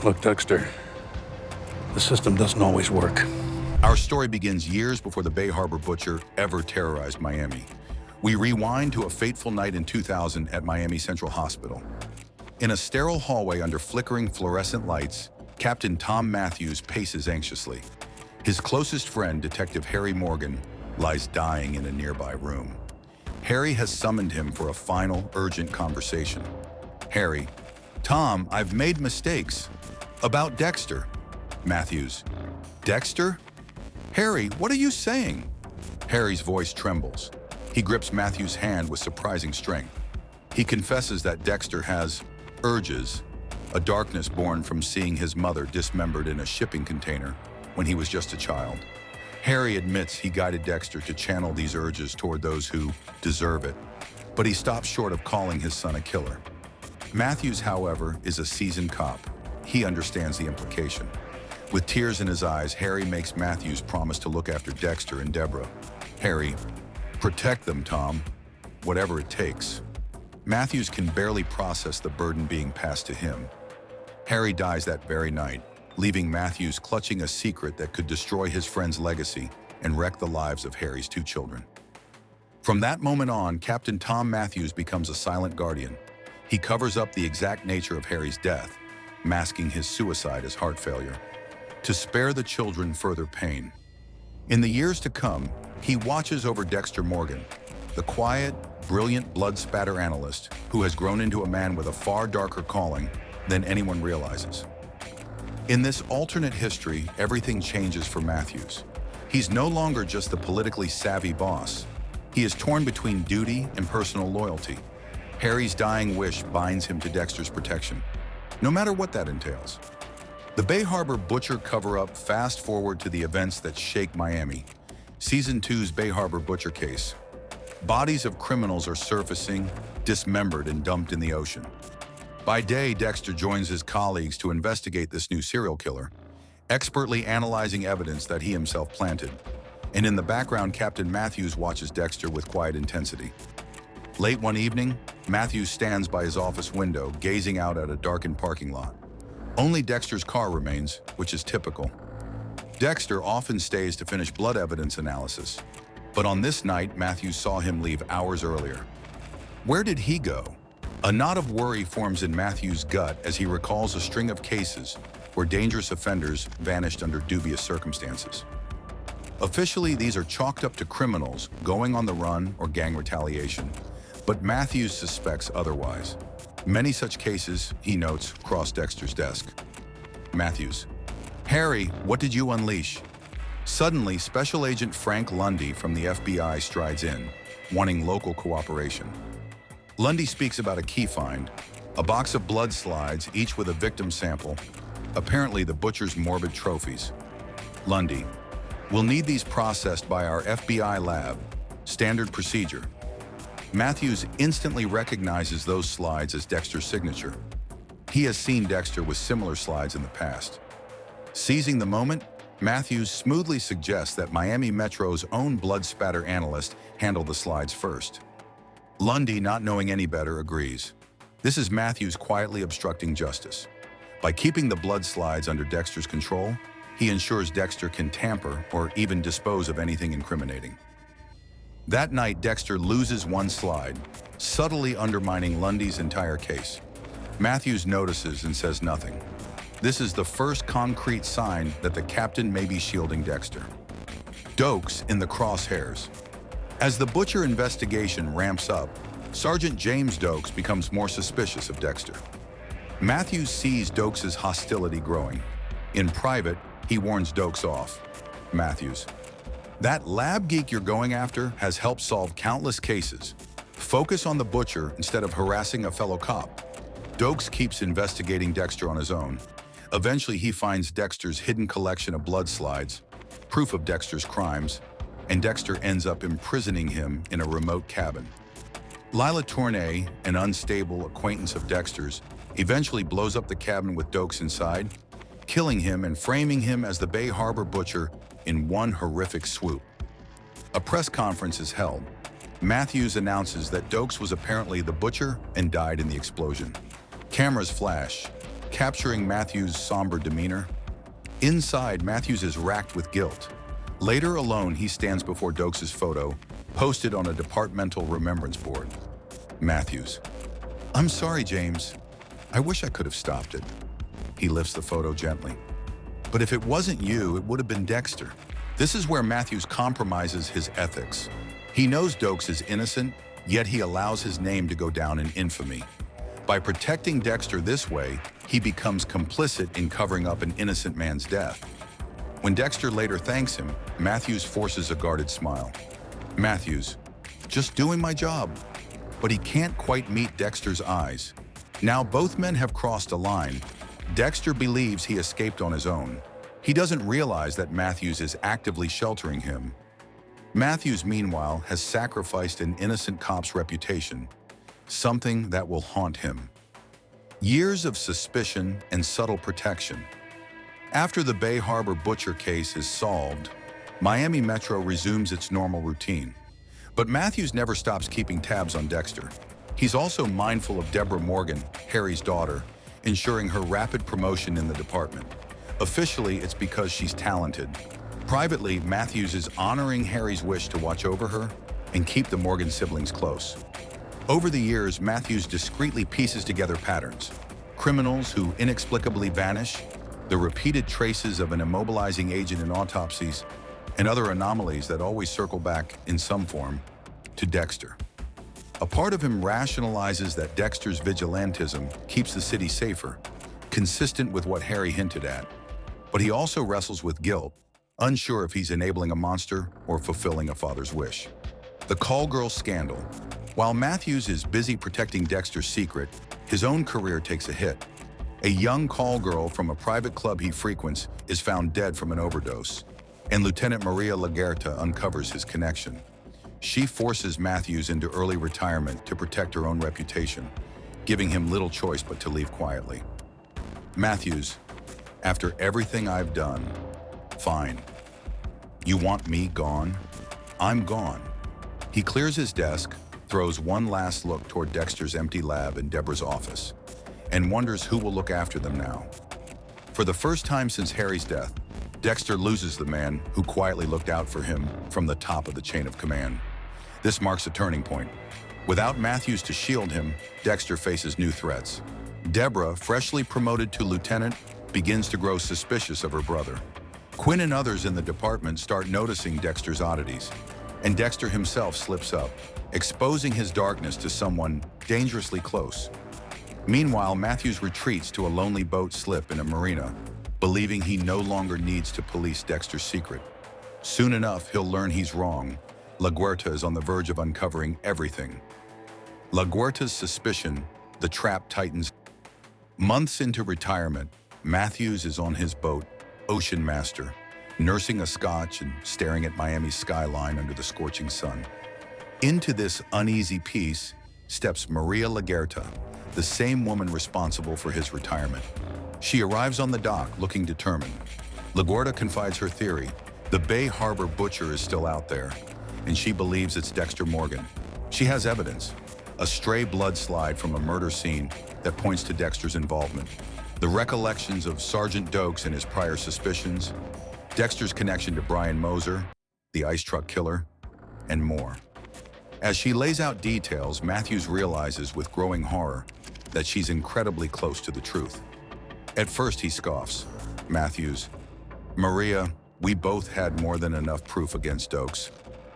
Look, Dexter, the system doesn't always work. Our story begins years before the Bay Harbor butcher ever terrorized Miami. We rewind to a fateful night in 2000 at Miami Central Hospital. In a sterile hallway under flickering fluorescent lights, Captain Tom Matthews paces anxiously. His closest friend, Detective Harry Morgan, lies dying in a nearby room. Harry has summoned him for a final, urgent conversation. Harry: "Tom, I've made mistakes. About Dexter." Matthews: "Dexter? Harry, what are you saying?" Harry's voice trembles. He grips Matthews' hand with surprising strength. He confesses that Dexter has urges, a darkness born from seeing his mother dismembered in a shipping container when he was just a child. Harry admits he guided Dexter to channel these urges toward those who deserve it, but he stops short of calling his son a killer. Matthews, however, is a seasoned cop. He understands the implication. With tears in his eyes, Harry makes Matthews promise to look after Dexter and Debra. Harry: "Protect them, Tom, whatever it takes." Matthews can barely process the burden being passed to him. Harry dies that very night, leaving Matthews clutching a secret that could destroy his friend's legacy and wreck the lives of Harry's two children. From that moment on, Captain Tom Matthews becomes a silent guardian. He covers up the exact nature of Harry's death, masking his suicide as heart failure, to spare the children further pain. In the years to come, he watches over Dexter Morgan, the quiet, brilliant blood spatter analyst who has grown into a man with a far darker calling than anyone realizes. In this alternate history, everything changes for Matthews. He's no longer just the politically savvy boss. He is torn between duty and personal loyalty. Harry's dying wish binds him to Dexter's protection, no matter what that entails. The Bay Harbor butcher cover-up fast forward to the events that shake Miami. Season 2's Bay Harbor butcher case. Bodies of criminals are surfacing, dismembered and dumped in the ocean. By day, Dexter joins his colleagues to investigate this new serial killer, expertly analyzing evidence that he himself planted. And in the background, Captain Matthews watches Dexter with quiet intensity. Late one evening, Matthews stands by his office window, gazing out at a darkened parking lot. Only Dexter's car remains, which is typical. Dexter often stays to finish blood evidence analysis, but on this night, Matthews saw him leave hours earlier. Where did he go? A knot of worry forms in Matthews' gut as he recalls a string of cases where dangerous offenders vanished under dubious circumstances. Officially, these are chalked up to criminals going on the run or gang retaliation, but Matthews suspects otherwise. Many such cases, he notes, cross Dexter's desk. Matthews: "Harry, what did you unleash?" Suddenly, Special Agent Frank Lundy from the FBI strides in, wanting local cooperation. Lundy speaks about a key find, a box of blood slides, each with a victim sample, apparently the butcher's morbid trophies. Lundy: "We'll need these processed by our FBI lab. Standard procedure." Matthews instantly recognizes those slides as Dexter's signature. He has seen Dexter with similar slides in the past. Seizing the moment, Matthews smoothly suggests that Miami Metro's own blood spatter analyst handle the slides first. Lundy, not knowing any better, agrees. This is Matthews quietly obstructing justice. By keeping the blood slides under Dexter's control, he ensures Dexter can tamper or even dispose of anything incriminating. That night, Dexter loses one slide, subtly undermining Lundy's entire case. Matthews notices and says nothing. This is the first concrete sign that the captain may be shielding Dexter. Doakes in the crosshairs. As the butcher investigation ramps up, Sergeant James Doakes becomes more suspicious of Dexter. Matthews sees Doakes' hostility growing. In private, he warns Doakes off. Matthews: "That lab geek you're going after has helped solve countless cases. Focus on the butcher instead of harassing a fellow cop." Doakes keeps investigating Dexter on his own. Eventually, he finds Dexter's hidden collection of blood slides, proof of Dexter's crimes, and Dexter ends up imprisoning him in a remote cabin. Lila Tournay, an unstable acquaintance of Dexter's, eventually blows up the cabin with Doakes inside, killing him and framing him as the Bay Harbor butcher in one horrific swoop. A press conference is held. Matthews announces that Doakes was apparently the butcher and died in the explosion. Cameras flash. capturing Matthews' somber demeanor. Inside, Matthews is racked with guilt. Later alone, he stands before Doakes' photo, posted on a departmental remembrance board. Matthews: "I'm sorry, James. I wish I could have stopped it." He lifts the photo gently. "But if it wasn't you, it would have been Dexter." This is where Matthews compromises his ethics. He knows Doakes is innocent, yet he allows his name to go down in infamy. By protecting Dexter this way, he becomes complicit in covering up an innocent man's death. When Dexter later thanks him, Matthews forces a guarded smile. Matthews: "Just doing my job." But he can't quite meet Dexter's eyes. Now both men have crossed a line. Dexter believes he escaped on his own. He doesn't realize that Matthews is actively sheltering him. Matthews, meanwhile, has sacrificed an innocent cop's reputation, something that will haunt him. Years of suspicion and subtle protection. After the Bay Harbor butcher case is solved, Miami Metro resumes its normal routine. But Matthews never stops keeping tabs on Dexter. He's also mindful of Debra Morgan, Harry's daughter, ensuring her rapid promotion in the department. Officially, it's because she's talented. Privately, Matthews is honoring Harry's wish to watch over her and keep the Morgan siblings close. Over the years, Matthews discreetly pieces together patterns: criminals who inexplicably vanish, the repeated traces of an immobilizing agent in autopsies, and other anomalies that always circle back, in some form, to Dexter. A part of him rationalizes that Dexter's vigilantism keeps the city safer, consistent with what Harry hinted at. But he also wrestles with guilt, unsure if he's enabling a monster or fulfilling a father's wish. The call girl scandal. While Matthews is busy protecting Dexter's secret, his own career takes a hit. A young call girl from a private club he frequents is found dead from an overdose, and Lieutenant Maria Laguerta uncovers his connection. She forces Matthews into early retirement to protect her own reputation, giving him little choice but to leave quietly. Matthews: "After everything I've done, fine. You want me gone? I'm gone." He clears his desk, throws one last look toward Dexter's empty lab in Debra's office, and wonders who will look after them now. For the first time since Harry's death, Dexter loses the man who quietly looked out for him from the top of the chain of command. This marks a turning point. Without Matthews to shield him, Dexter faces new threats. Debra, freshly promoted to lieutenant, begins to grow suspicious of her brother. Quinn and others in the department start noticing Dexter's oddities, and Dexter himself slips up, exposing his darkness to someone dangerously close. Meanwhile, Matthews retreats to a lonely boat slip in a marina, believing he no longer needs to police Dexter's secret. Soon enough, he'll learn he's wrong. Laguerta is on the verge of uncovering everything. Laguerta's suspicion, the trap tightens. Months into retirement, Matthews is on his boat, Ocean Master, nursing a scotch and staring at Miami's skyline under the scorching sun. Into this uneasy peace steps Maria Laguerta, the same woman responsible for his retirement. She arrives on the dock looking determined. Laguerta confides her theory: the Bay Harbor butcher is still out there, and she believes it's Dexter Morgan. She has evidence: a stray blood slide from a murder scene that points to Dexter's involvement, the recollections of Sergeant Doakes and his prior suspicions, Dexter's connection to Brian Moser, the ice truck killer, and more. As she lays out details, Matthews realizes with growing horror that she's incredibly close to the truth. At first, he scoffs. Matthews: "Maria, we both had more than enough proof against Doakes.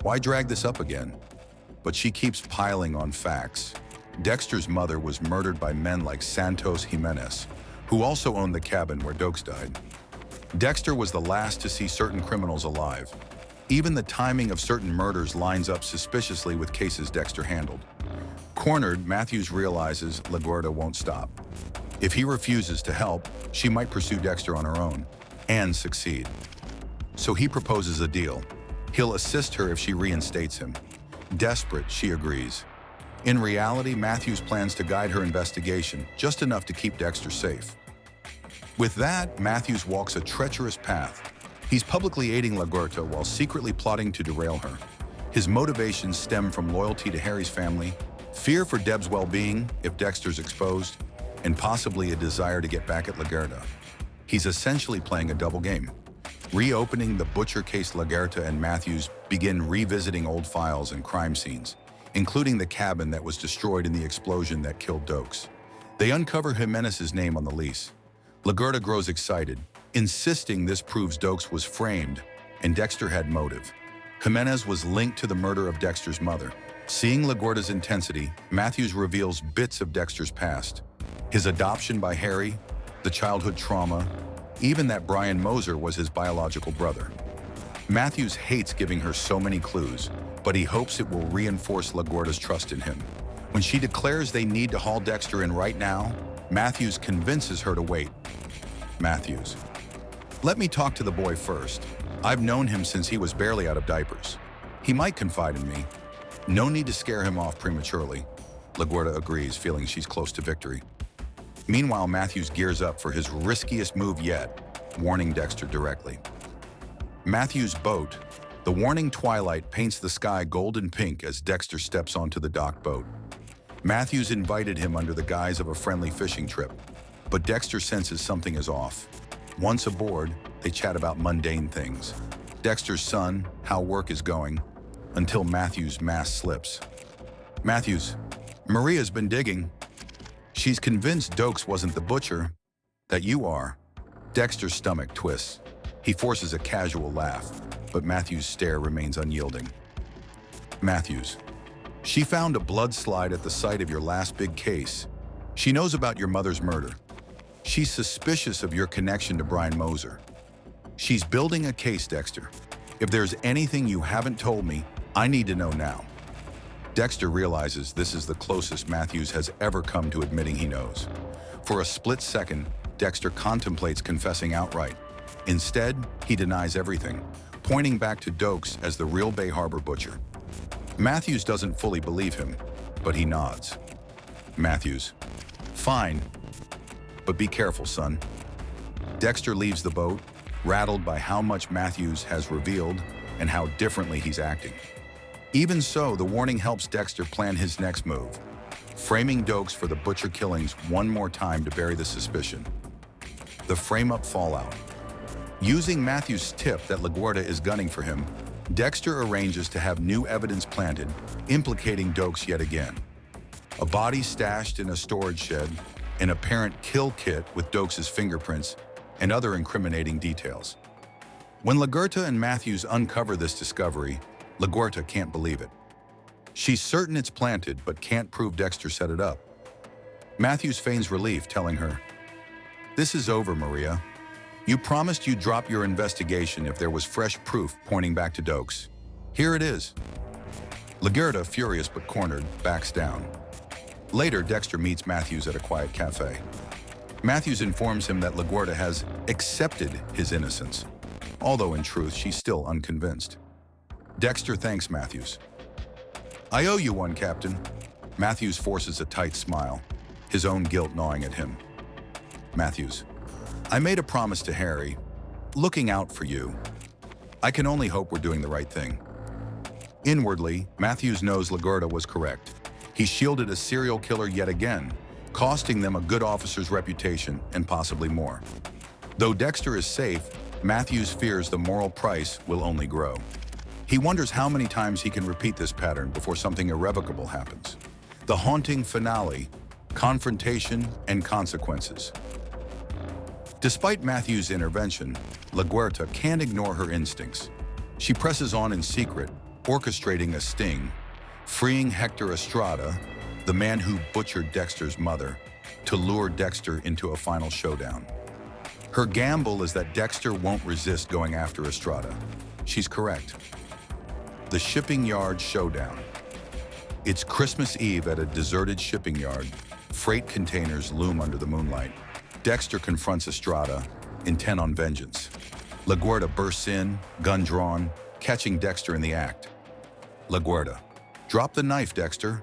Why drag this up again?" But she keeps piling on facts. Dexter's mother was murdered by men like Santos Jimenez, who also owned the cabin where Doakes died. Dexter was the last to see certain criminals alive. Even the timing of certain murders lines up suspiciously with cases Dexter handled. Cornered, Matthews realizes Laguerta won't stop. If he refuses to help, she might pursue Dexter on her own and succeed. So he proposes a deal. He'll assist her if she reinstates him. Desperate, she agrees. In reality, Matthews plans to guide her investigation, just enough to keep Dexter safe. With that, Matthews walks a treacherous path. He's publicly aiding Laguerta while secretly plotting to derail her. His motivations stem from loyalty to Harry's family, fear for Deb's well-being if Dexter's exposed, and possibly a desire to get back at Laguerta. He's essentially playing a double game. Reopening the butcher case, Laguerta and Matthews begin revisiting old files and crime scenes, including the cabin that was destroyed in the explosion that killed Doakes. They uncover Jimenez's name on the lease. Laguerta grows excited, insisting this proves Doakes was framed and Dexter had motive. Jimenez was linked to the murder of Dexter's mother. Seeing Laguerta's intensity, Matthews reveals bits of Dexter's past. His adoption by Harry, the childhood trauma, even that Brian Moser was his biological brother. Matthews hates giving her so many clues, but he hopes it will reinforce Laguerta's trust in him. When she declares they need to haul Dexter in right now, Matthews convinces her to wait. Matthews: "Let me talk to the boy first. I've known him since he was barely out of diapers. He might confide in me. No need to scare him off prematurely." Laguerta agrees, feeling she's close to victory. Meanwhile, Matthews gears up for his riskiest move yet, warning Dexter directly. Matthews' boat. The warning twilight paints the sky golden pink as Dexter steps onto the dock boat. Matthews invited him under the guise of a friendly fishing trip, but Dexter senses something is off. Once aboard, they chat about mundane things. Dexter's son, how work is going, until Matthews' mask slips. Matthews: "Maria's been digging. She's convinced Doakes wasn't the butcher, that you are." Dexter's stomach twists. He forces a casual laugh, but Matthews' stare remains unyielding. Matthews: "She found a blood slide at the site of your last big case. She knows about your mother's murder. She's suspicious of your connection to Brian Moser. She's building a case, Dexter. If there's anything you haven't told me, I need to know now." Dexter realizes this is the closest Matthews has ever come to admitting he knows. For a split second, Dexter contemplates confessing outright. Instead, he denies everything, pointing back to Doakes as the real Bay Harbor butcher. Matthews doesn't fully believe him, but he nods. Matthews: "Fine, but be careful, son." Dexter leaves the boat, rattled by how much Matthews has revealed and how differently he's acting. Even so, the warning helps Dexter plan his next move, framing Doakes for the butcher killings one more time to bury the suspicion. The frame-up fallout. Using Matthews' tip that Laguerta is gunning for him, Dexter arranges to have new evidence planted, implicating Doakes yet again. A body stashed in a storage shed, an apparent kill kit with Doakes' fingerprints, and other incriminating details. When Laguerta and Matthews uncover this discovery, Laguerta can't believe it. She's certain it's planted, but can't prove Dexter set it up. Matthews feigns relief, telling her, "This is over, Maria. You promised you'd drop your investigation if there was fresh proof pointing back to Doakes. Here it is." Laguerta, furious but cornered, backs down. Later, Dexter meets Matthews at a quiet cafe. Matthews informs him that Laguerta has accepted his innocence, although in truth she's still unconvinced. Dexter thanks Matthews. "I owe you one, Captain." Matthews forces a tight smile, his own guilt gnawing at him. Matthews: "I made a promise to Harry, looking out for you. I can only hope we're doing the right thing." Inwardly, Matthews knows Laguerta was correct. He shielded a serial killer yet again, costing them a good officer's reputation and possibly more. Though Dexter is safe, Matthews fears the moral price will only grow. He wonders how many times he can repeat this pattern before something irrevocable happens. The haunting finale: confrontation and consequences. Despite Matthews' intervention, Laguerta can't ignore her instincts. She presses on in secret, orchestrating a sting, freeing Hector Estrada, the man who butchered Dexter's mother, to lure Dexter into a final showdown. Her gamble is that Dexter won't resist going after Estrada. She's correct. The shipping yard showdown. It's Christmas Eve at a deserted shipping yard. Freight containers loom under the moonlight. Dexter confronts Estrada, intent on vengeance. Laguerta bursts in, gun drawn, catching Dexter in the act. Laguerta: "Drop the knife, Dexter."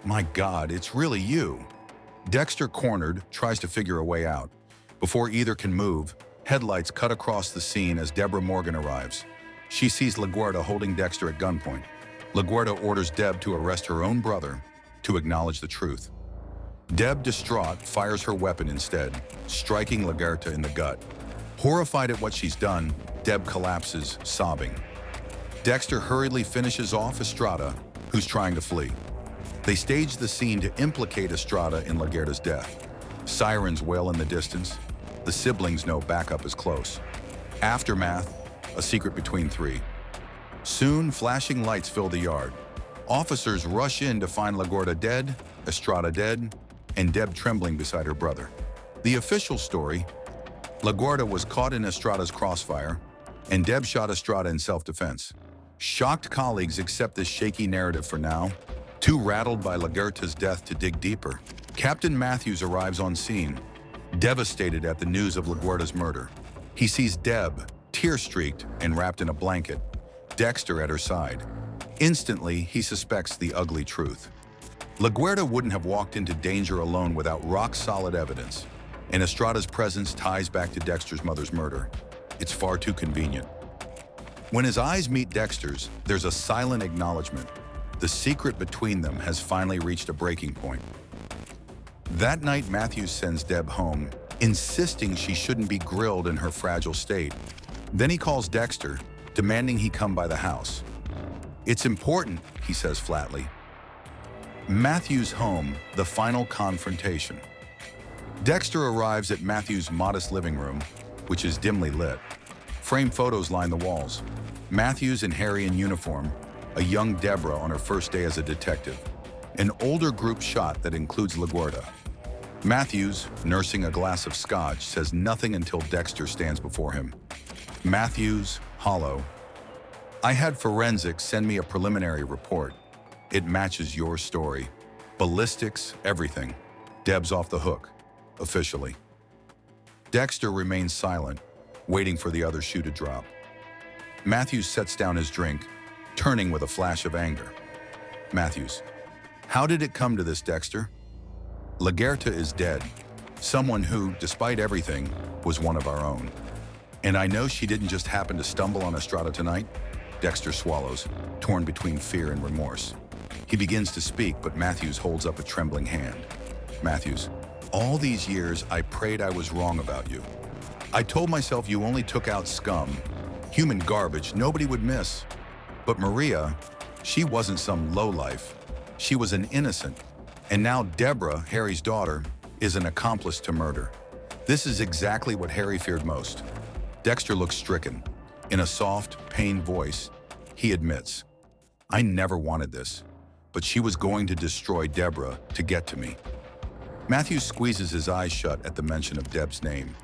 "My God, it's really you." Dexter, cornered, tries to figure a way out. Before either can move, headlights cut across the scene as Debra Morgan arrives. She sees Laguerta holding Dexter at gunpoint. Laguerta orders Deb to arrest her own brother to acknowledge the truth. Deb, distraught, fires her weapon instead, striking Laguerta in the gut. Horrified at what she's done, Deb collapses, sobbing. Dexter hurriedly finishes off Estrada, who's trying to flee. They stage the scene to implicate Estrada in Laguerta's death. Sirens wail in the distance. The siblings know backup is close. Aftermath, a secret between three. Soon, flashing lights fill the yard. Officers rush in to find Laguerta dead, Estrada dead, and Deb trembling beside her brother. The official story: Laguerta was caught in Estrada's crossfire, and Deb shot Estrada in self-defense. Shocked colleagues accept this shaky narrative for now, too rattled by Laguerta's death to dig deeper. Captain Matthews arrives on scene, devastated at the news of Laguerta's murder. He sees Deb, tear-streaked and wrapped in a blanket, Dexter at her side. Instantly, he suspects the ugly truth. Laguerta wouldn't have walked into danger alone without rock-solid evidence, and Estrada's presence ties back to Dexter's mother's murder. It's far too convenient. When his eyes meet Dexter's, there's a silent acknowledgement. The secret between them has finally reached a breaking point. That night, Matthews sends Deb home, insisting she shouldn't be grilled in her fragile state. Then he calls Dexter, demanding he come by the house. "It's important," he says flatly. Matthews' home, the final confrontation. Dexter arrives at Matthews' modest living room, which is dimly lit. Framed photos line the walls. Matthews and Harry in uniform, a young Debra on her first day as a detective, an older group shot that includes Laguerta. Matthews, nursing a glass of scotch, says nothing until Dexter stands before him. Matthews, hollow. "I had forensics send me a preliminary report. It matches your story. Ballistics, everything. Deb's off the hook, officially." Dexter remains silent, waiting for the other shoe to drop. Matthews sets down his drink, turning with a flash of anger. Matthews: "How did it come to this, Dexter?" "Laguerta is dead. Someone who, despite everything, was one of our own. And I know she didn't just happen to stumble on Estrada tonight." Dexter swallows, torn between fear and remorse. He begins to speak, but Matthews holds up a trembling hand. Matthews: "All these years, I prayed I was wrong about you. I told myself you only took out scum, human garbage nobody would miss. But Maria, she wasn't some lowlife. She was an innocent. And now Debra, Harry's daughter, is an accomplice to murder. This is exactly what Harry feared most." Dexter looks stricken. In a soft, pained voice, he admits, "I never wanted this, but she was going to destroy Debra to get to me." Matthews squeezes his eyes shut at the mention of Deb's name,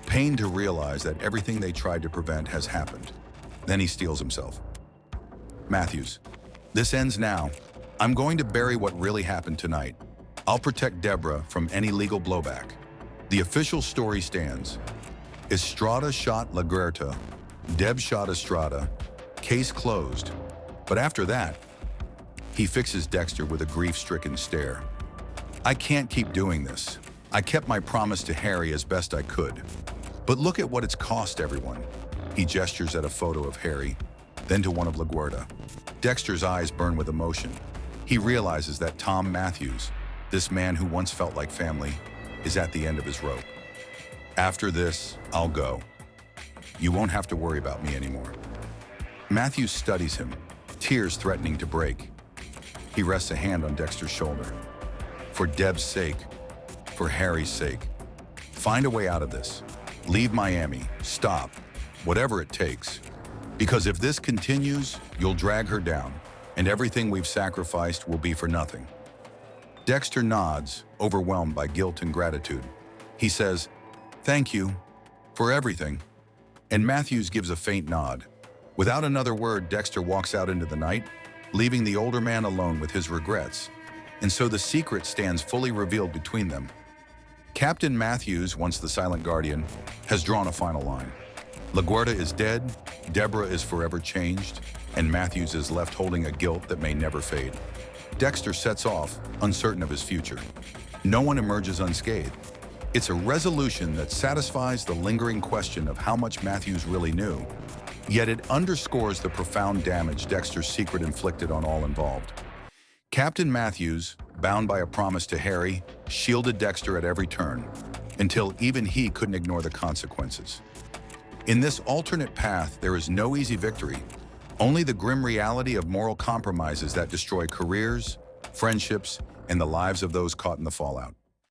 pained to realize that everything they tried to prevent has happened. Then he steels himself. "Matthews, this ends now. I'm going to bury what really happened tonight. I'll protect Debra from any legal blowback. The official story stands. Estrada shot Laguerta. Deb shot Estrada. Case closed. But after that," he fixes Dexter with a grief-stricken stare. "I can't keep doing this. I kept my promise to Harry as best I could. But look at what it's cost everyone." He gestures at a photo of Harry, then to one of Laguerta. Dexter's eyes burn with emotion. He realizes that Tom Matthews, this man who once felt like family, is at the end of his rope. "After this, I'll go. You won't have to worry about me anymore." Matthews studies him, tears threatening to break. He rests a hand on Dexter's shoulder. "For Deb's sake, for Harry's sake, find a way out of this. Leave Miami, stop, whatever it takes. Because if this continues, you'll drag her down, and everything we've sacrificed will be for nothing." Dexter nods, overwhelmed by guilt and gratitude. He says, "Thank you for everything." And Matthews gives a faint nod. Without another word, Dexter walks out into the night, leaving the older man alone with his regrets. And so the secret stands fully revealed between them. Captain Matthews, once the silent guardian, has drawn a final line. Laguerta is dead, Debra is forever changed, and Matthews is left holding a guilt that may never fade. Dexter sets off, uncertain of his future. No one emerges unscathed. It's a resolution that satisfies the lingering question of how much Matthews really knew, yet it underscores the profound damage Dexter's secret inflicted on all involved. Captain Matthews, bound by a promise to Harry, shielded Dexter at every turn, until even he couldn't ignore the consequences. In this alternate path, there is no easy victory, only the grim reality of moral compromises that destroy careers, friendships, and the lives of those caught in the fallout.